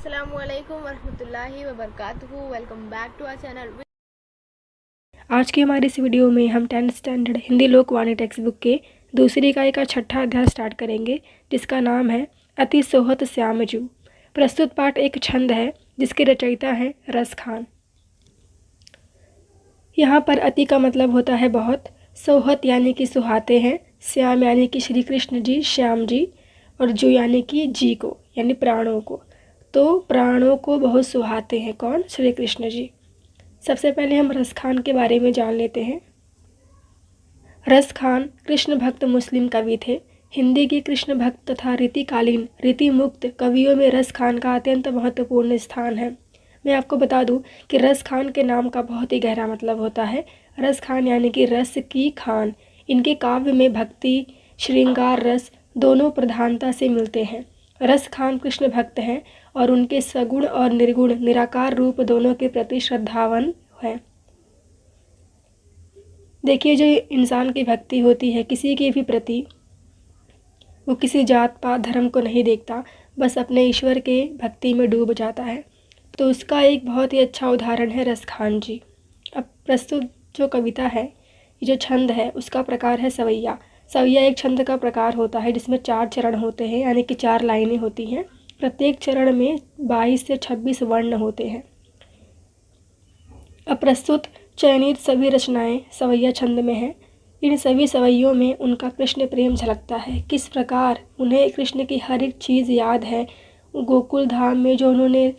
अस्सलामुअलैकुम वरहमतुल्लाहि वबरकातुहू। Welcome back to our channel. आज की हमारी इस वीडियो में हम 10th standard Hindi Lokvani textbook के दूसरी इकाई का छठा अध्याय स्टार्ट करेंगे, जिसका नाम है अति सोहत श्यामजू। प्रस्तुत पाठ एक छंद है जिसके रचयिता हैं रस खान। यहाँ पर अति का मतलब होता है बहुत, सोहत यानी कि सुहाते हैं, श्याम यानी कि श्री कृष्ण जी, श्याम जी, और जू यानी कि जी को यानी प्राणों को। तो प्राणों को बहुत सुहाते हैं कौन? श्री कृष्ण जी। सबसे पहले हम रस खान के बारे में जान लेते हैं। रस खान कृष्ण भक्त मुस्लिम कवि थे। हिंदी की कृष्ण भक्त तथा रीतिकालीन रीति मुक्त कवियों में रस खान का अत्यंत महत्वपूर्ण स्थान है। मैं आपको बता दूं कि रस खान के नाम का बहुत ही गहरा मतलब होता है। रस खान यानी कि रस की खान। इनके काव्य में भक्ति, श्रृंगार रस दोनों प्रधानता से मिलते हैं। रस खान कृष्ण भक्त हैं और उनके सगुण और निर्गुण निराकार रूप दोनों के प्रति श्रद्धावान हैं। देखिए, जो इंसान की भक्ति होती है किसी के भी प्रति, वो किसी जात पात धर्म को नहीं देखता, बस अपने ईश्वर के भक्ति में डूब जाता है। तो उसका एक बहुत ही अच्छा उदाहरण है रस खान जी। अब प्रस्तुत जो कविता है, ये जो छंद है, उसका प्रकार है सवैया। सवैया एक छंद का प्रकार होता है जिसमें 4 चरण होते हैं, यानी कि 4 लाइनें होती हैं। प्रत्येक चरण में 22 से 26 वर्ण होते हैं। अब प्रस्तुत चयनित सभी रचनाएं सवैया छंद में हैं। इन सभी सवैयों में उनका कृष्ण प्रेम झलकता है। किस प्रकार उन्हें कृष्ण की हर एक चीज़ याद है। गोकुल धाम में जो उन्होंने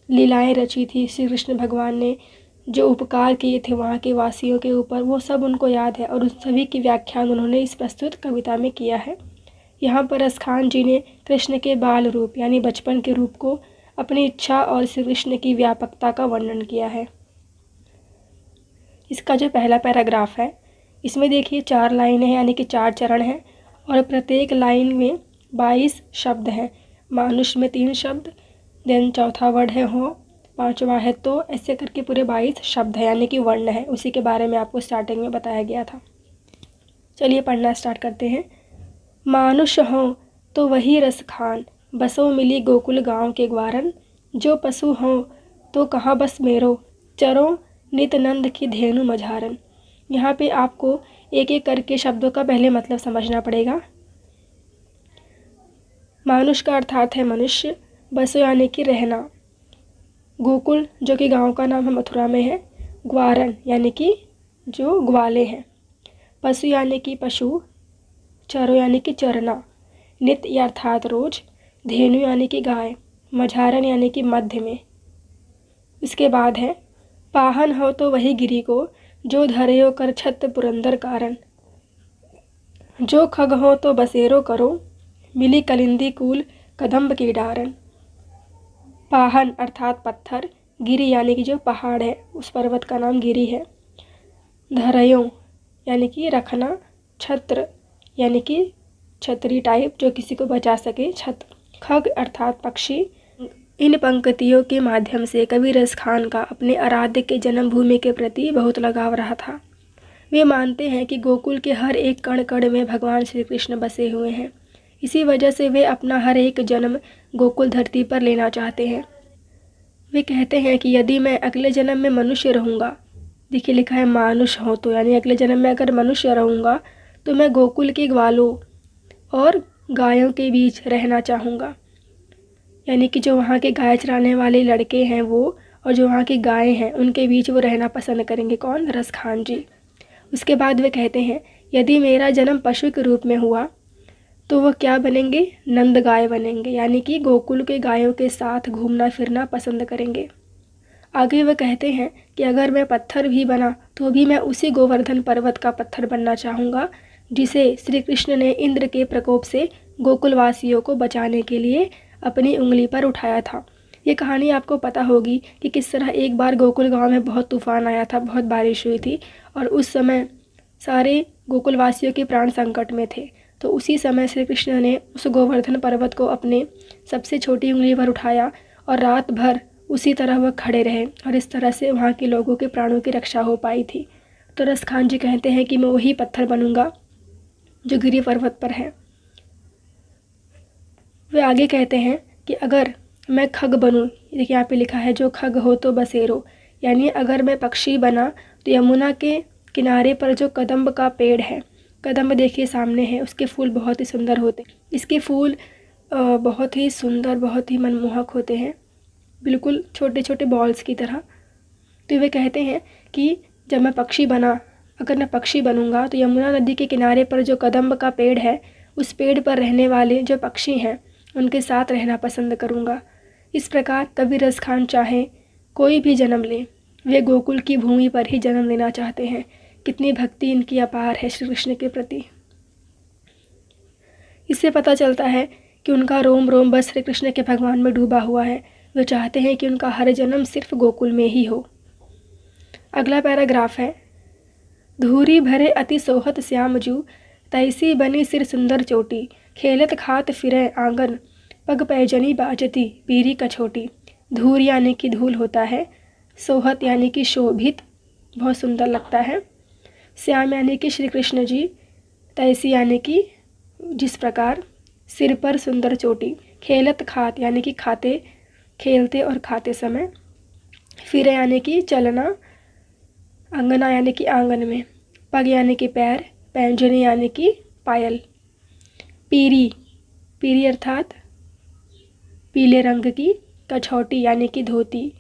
लीलाएं रची थी, श्री कृष्ण भगवान ने जो उपकार किए थे वहाँ के वासियों के ऊपर, वो सब उनको याद है और उन सभी की व्याख्यान उन्होंने इस प्रस्तुत कविता में किया है। यहाँ पर रस खान जी ने कृष्ण के बाल रूप यानी बचपन के रूप को, अपनी इच्छा और श्री कृष्ण की व्यापकता का वर्णन किया है। इसका जो पहला पैराग्राफ है, इसमें देखिए 4 लाइनें हैं, यानी कि 4 चरण हैं और प्रत्येक लाइन में 22 शब्द हैं। मानुष में 3 शब्द, देन चौथा वर्ड है हो, 5वां है तो, ऐसे करके पूरे 22 शब्द हैं, यानी कि वर्ण है। उसी के बारे में आपको स्टार्टिंग में बताया गया था। चलिए पढ़ना स्टार्ट करते हैं। मानुष हों तो वही रस खान, बसों मिली गोकुल गांव के ग्वारन। जो पशु हों तो कहाँ बस मेरो, चरों नित नंद की धेनु मझारन। यहाँ पे आपको एक एक करके शब्दों का पहले मतलब समझना पड़ेगा। मानुष का अर्थात है मनुष्य, बसो यानी कि रहना, गोकुल जो कि गांव का नाम है मथुरा में है, ग्वारन यानी कि जो ग्वाले हैं, पशु यानी कि पशु, चरो यानी कि चरना, नित्य अर्थात रोज, धेनु यानी कि गाय, मझारन यानी कि मध्य में। इसके बाद है पाहन हो तो वही गिरी को, जो धरयो कर छत पुरंदर कारण। जो खग हो तो बसेरो करो, मिली कलिंदी कूल कदम्ब की डारन। पाहन अर्थात पत्थर, गिरी यानी कि जो पहाड़ है, उस पर्वत का नाम गिरी है। धरयो यानी कि रखना, छत्र यानी कि छतरी टाइप जो किसी को बचा सके, छत्र। खग अर्थात पक्षी। इन पंक्तियों के माध्यम से कवि रस खान का अपने आराध्य के जन्मभूमि के प्रति बहुत लगाव रहा था। वे मानते हैं कि गोकुल के हर एक कण कण में भगवान श्री कृष्ण बसे हुए हैं। इसी वजह से वे अपना हर एक जन्म गोकुल धरती पर लेना चाहते हैं। वे कहते हैं कि यदि मैं अगले जन्म में मनुष्य रहूँगा, देखिए लिखा है मानुष हो तो, यानी अगले जन्म में अगर मनुष्य रहूँगा तो मैं गोकुल के ग्वालों और गायों के बीच रहना चाहूँगा। यानी कि जो वहाँ के गाय चराने वाले लड़के हैं वो, और जो वहाँ की गायें हैं उनके बीच वो रहना पसंद करेंगे। कौन? रस खान जी। उसके बाद वे कहते हैं यदि मेरा जन्म पशु के रूप में हुआ तो वह क्या बनेंगे? नंद गाय बनेंगे, यानी कि गोकुल के गायों के साथ घूमना फिरना पसंद करेंगे। आगे वह कहते हैं कि अगर मैं पत्थर भी बना तो भी मैं उसी गोवर्धन पर्वत का पत्थर बनना चाहूँगा जिसे श्री कृष्ण ने इंद्र के प्रकोप से गोकुलवासियों को बचाने के लिए अपनी उंगली पर उठाया था। ये कहानी आपको पता होगी कि किस तरह एक बार गोकुल गांव में बहुत तूफान आया था, बहुत बारिश हुई थी और उस समय सारे गोकुलवासियों के प्राण संकट में थे। तो उसी समय श्री कृष्ण ने उस गोवर्धन पर्वत को अपने सबसे छोटी उंगली पर उठाया और रात भर उसी तरह वह खड़े रहे और इस तरह से वहाँ के लोगों के प्राणों की रक्षा हो पाई थी। तो रस खान जी कहते हैं कि मैं वही पत्थर बनूंगा जो गिरी पर्वत पर है। वे आगे कहते हैं कि अगर मैं खग बनूं, देखिए यहाँ पे लिखा है जो खग हो तो बसेरो, यानी अगर मैं पक्षी बना तो यमुना के किनारे पर जो कदम्ब का पेड़ है, कदम्ब देखिए सामने है, उसके फूल बहुत ही सुंदर होते हैं। इसके फूल बहुत ही सुंदर, बहुत ही मनमोहक होते हैं, बिल्कुल छोटे छोटे बॉल्स की तरह। तो वे कहते हैं कि जब मैं पक्षी बना, अगर मैं पक्षी बनूंगा तो यमुना नदी के किनारे पर जो कदम्ब का पेड़ है, उस पेड़ पर रहने वाले जो पक्षी हैं उनके साथ रहना पसंद करूंगा। इस प्रकार कवि रस खान चाहे कोई भी जन्म ले, वे गोकुल की भूमि पर ही जन्म लेना चाहते हैं। कितनी भक्ति इनकी अपार है श्री कृष्ण के प्रति। इससे पता चलता है कि उनका रोम रोम बस श्री कृष्ण के भगवान में डूबा हुआ है। वे चाहते हैं कि उनका हर जन्म सिर्फ गोकुल में ही हो। अगला पैराग्राफ है, धूरी भरे अति सोहत श्याम जू, तैसी बनी सिर सुंदर चोटी, खेलत खात फिरे आंगन, पग पैजनी बाजती पीरी कछोटी। धूर यानी कि धूल होता है, सोहत यानी कि शोभित, बहुत सुंदर लगता है, श्याम यानी कि श्री कृष्ण जी, तैसी यानी कि जिस प्रकार, सिर पर सुंदर चोटी, खेलत खात यानी कि खाते, खेलते और खाते समय, फिरे यानी कि चलना, अंगना यानी कि आंगन में, पग यानी कि पैर, पैंजनी यानी कि पायल, पीरी, पीरी अर्थात पीले रंग की, कछौटी यानी कि धोती,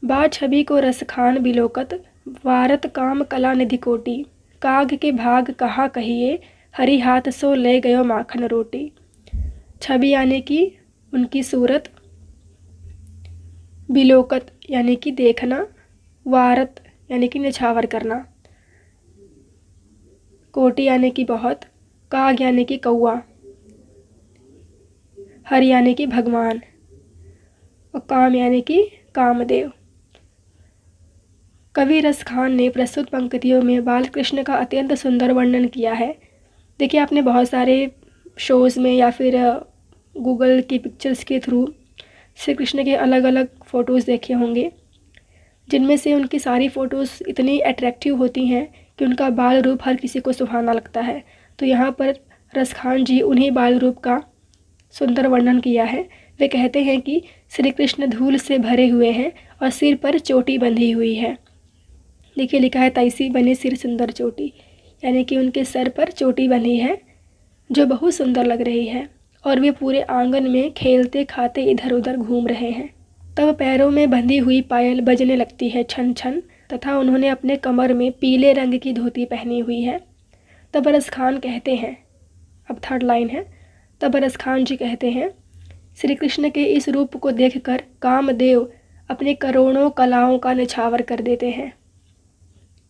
बा छवि को रसखान बिलोकत, वारत काम कला निधि कोटी, काग के भाग कहा कहिए, हरि हाथ सो ले गयो माखन रोटी। छवि यानी कि उनकी सूरत, बिलोकत यानी कि देखना, वारत यानी कि निछावर करना, कोटी यानी कि बहुत, काग यानी कि कौआ, हरि यानी कि भगवान, और काम यानी कि कामदेव। कवि रस खान ने प्रस्तुत पंक्तियों में बाल कृष्ण का अत्यंत सुंदर वर्णन किया है। देखिए, आपने बहुत सारे शोज़ में या फिर गूगल की पिक्चर्स के थ्रू श्री कृष्ण के अलग अलग फ़ोटोज़ देखे होंगे, जिनमें से उनकी सारी फ़ोटोज़ इतनी अट्रैक्टिव होती हैं कि उनका बाल रूप हर किसी को सुहाना लगता है। तो यहाँ पर रस खान जी उन्हीं बाल रूप का सुंदर वर्णन किया है। वे कहते हैं कि श्री कृष्ण धूल से भरे हुए हैं और सिर पर चोटी बंधी हुई है। देखिए लिखा है, तैसी बनी सिर सुंदर चोटी, यानी कि उनके सर पर चोटी बंधी है जो बहुत सुंदर लग रही है, और वे पूरे आंगन में खेलते खाते इधर उधर घूम रहे हैं। तब पैरों में बंधी हुई पायल बजने लगती है छन छन, तथा उन्होंने अपने कमर में पीले रंग की धोती पहनी हुई है। तब रस खान कहते हैं, अब थर्ड लाइन है, तब रस खान जी कहते हैं, श्री कृष्ण के इस रूप को देखकर कामदेव अपने करोड़ों कलाओं का निछावर कर देते हैं।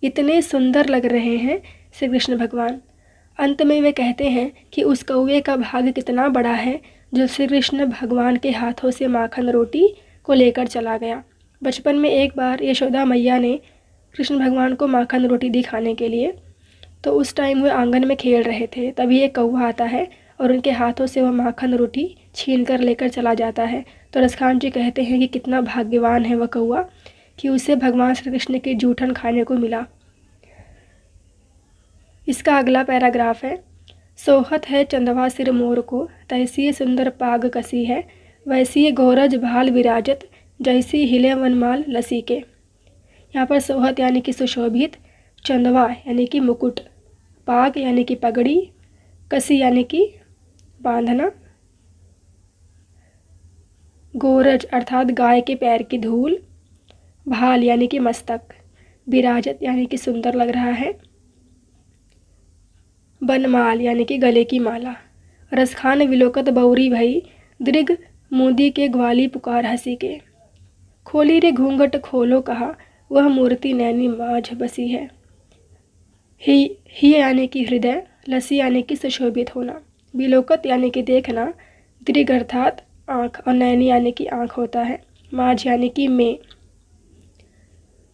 इतने सुंदर लग रहे हैं श्री कृष्ण भगवान। अंत में वे कहते हैं कि उस कौवे का भाग कितना बड़ा है जो श्री कृष्ण भगवान के हाथों से माखन रोटी को लेकर चला गया। बचपन में एक बार यशोदा मैया ने कृष्ण भगवान को माखन रोटी दी खाने के लिए, तो उस टाइम वे आंगन में खेल रहे थे। तभी एक कौवा आता है और उनके हाथों से वह माखन रोटी छीन कर लेकर चला जाता है। तो रसखान जी कहते हैं कि कितना भाग्यवान है वह कौवा कि उसे भगवान श्री कृष्ण के जूठन खाने को मिला। इसका अगला पैराग्राफ है, सोहत है चंदवा सिर मोर को, तैसी सुंदर पाग कसी है, वैसी गोरज भाल विराजत, जैसी हिले वनमाल लसी के। यहाँ पर सोहत यानी कि सुशोभित, चंदवा यानी कि मुकुट, पाग यानी कि पगड़ी, कसी यानी कि बांधना, गोरज अर्थात गाय के पैर की धूल, भाल यानी कि मस्तक, विराजत यानी कि सुंदर लग रहा है, बनमाल यानी कि गले की माला। रसखान विलोकत बौरी भई, दृग मोदी के ग्वाली पुकार हंसी के। खोली रे घूंघट खोलो कहा, वह मूर्ति नैनी माझ बसी है। ही यानी कि हृदय, लसी यानी कि सुशोभित होना, विलोकत यानी कि देखना, दृग अर्थात आँख, और नैनी यानी कि आँख होता है, माझ यानी कि में।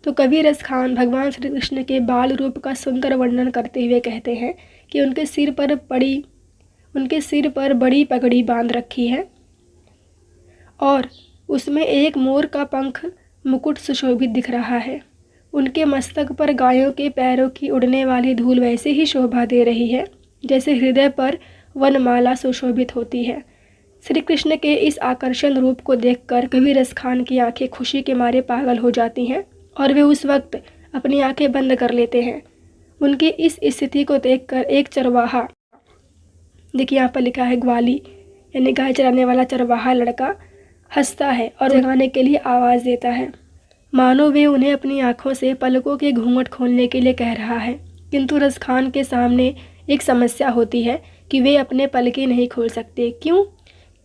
तो कवि रस खान भगवान श्री कृष्ण के बाल रूप का सुंदर वर्णन करते हुए कहते हैं कि उनके सिर पर बड़ी पगड़ी बांध रखी है और उसमें एक मोर का पंख मुकुट सुशोभित दिख रहा है। उनके मस्तक पर गायों के पैरों की उड़ने वाली धूल वैसे ही शोभा दे रही है जैसे हृदय पर वनमाला सुशोभित होती है। श्री कृष्ण के इस आकर्षण रूप को देखकर कबीर खान की आंखें खुशी के मारे पागल हो जाती हैं और वे उस वक्त अपनी आंखें बंद कर लेते हैं। उनकी इस स्थिति को देखकर एक चरवाहा, देखिए यहाँ पर लिखा है ग्वाली यानी गाय चराने वाला चरवाहा लड़का, हंसता है और जगाने के लिए आवाज़ देता है, मानो वे उन्हें अपनी आंखों से पलकों के घूंघट खोलने के लिए कह रहा है। किंतु रस खान के सामने एक समस्या होती है कि वे अपने पलकें नहीं खोल सकते। क्यों?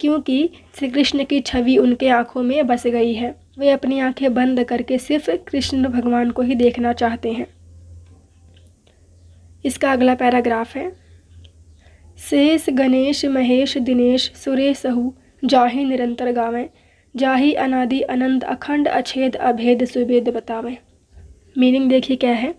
क्योंकि श्री कृष्ण की छवि उनके आंखों में बस गई है। वे अपनी आंखें बंद करके सिर्फ कृष्ण भगवान को ही देखना चाहते हैं। इसका अगला पैराग्राफ है, शेष गणेश महेश दिनेश सुरेश सहु जाहि निरंतर गावें, जाहि अनादि अनंत अखंड अछेद अभेद सुभेद बतावें। मीनिंग देखिए क्या है।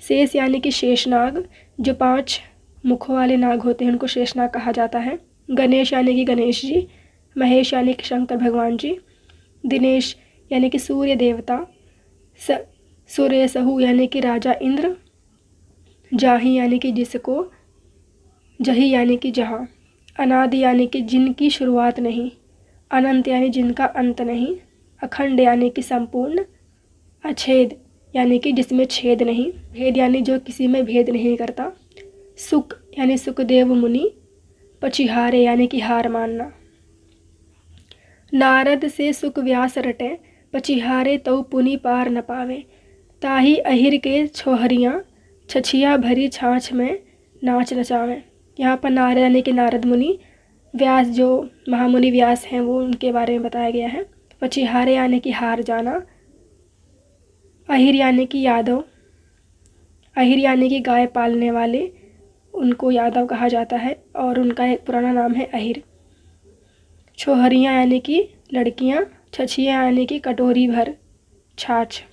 शेष यानी कि शेषनाग, जो 5 मुखों वाले नाग होते हैं उनको शेषनाग कहा जाता है। गणेश यानी कि गणेश जी, महेश यानी कि शंकर भगवान जी, दिनेश यानी कि सूर्य देवता, सुरेसहु यानी कि राजा इंद्र, जाहि यानी कि जिसको, जही यानी कि जहाँ, अनादि यानी कि जिनकी शुरुआत नहीं, अनंत यानी जिनका अंत नहीं, अखंड यानी कि संपूर्ण, अछेद यानी कि जिसमें छेद नहीं, भेद यानी जो किसी में भेद नहीं करता, सुख यानी सुखदेव मुनि, पचिहारे यानी कि हार मानना। नारद से सुख व्यास रटे, पचिहारे तो पुनि पार न पावे, ताही अहिर के छोहरियाँ, छछिया भरी छाछ में नाच नचावें। यहाँ पर नारद यानी कि नारद मुनि, व्यास जो महामुनि व्यास हैं वो उनके बारे में बताया गया है। पचिहारे यानी कि हार जाना, अहिर यानी कि यादव, अहिर यानी कि गाय पालने वाले, उनको यादव कहा जाता है और उनका एक पुराना नाम है अहिर। छोहरियाँ यानी कि लड़कियाँ, छछिया यानी कि कटोरी भर छाछ।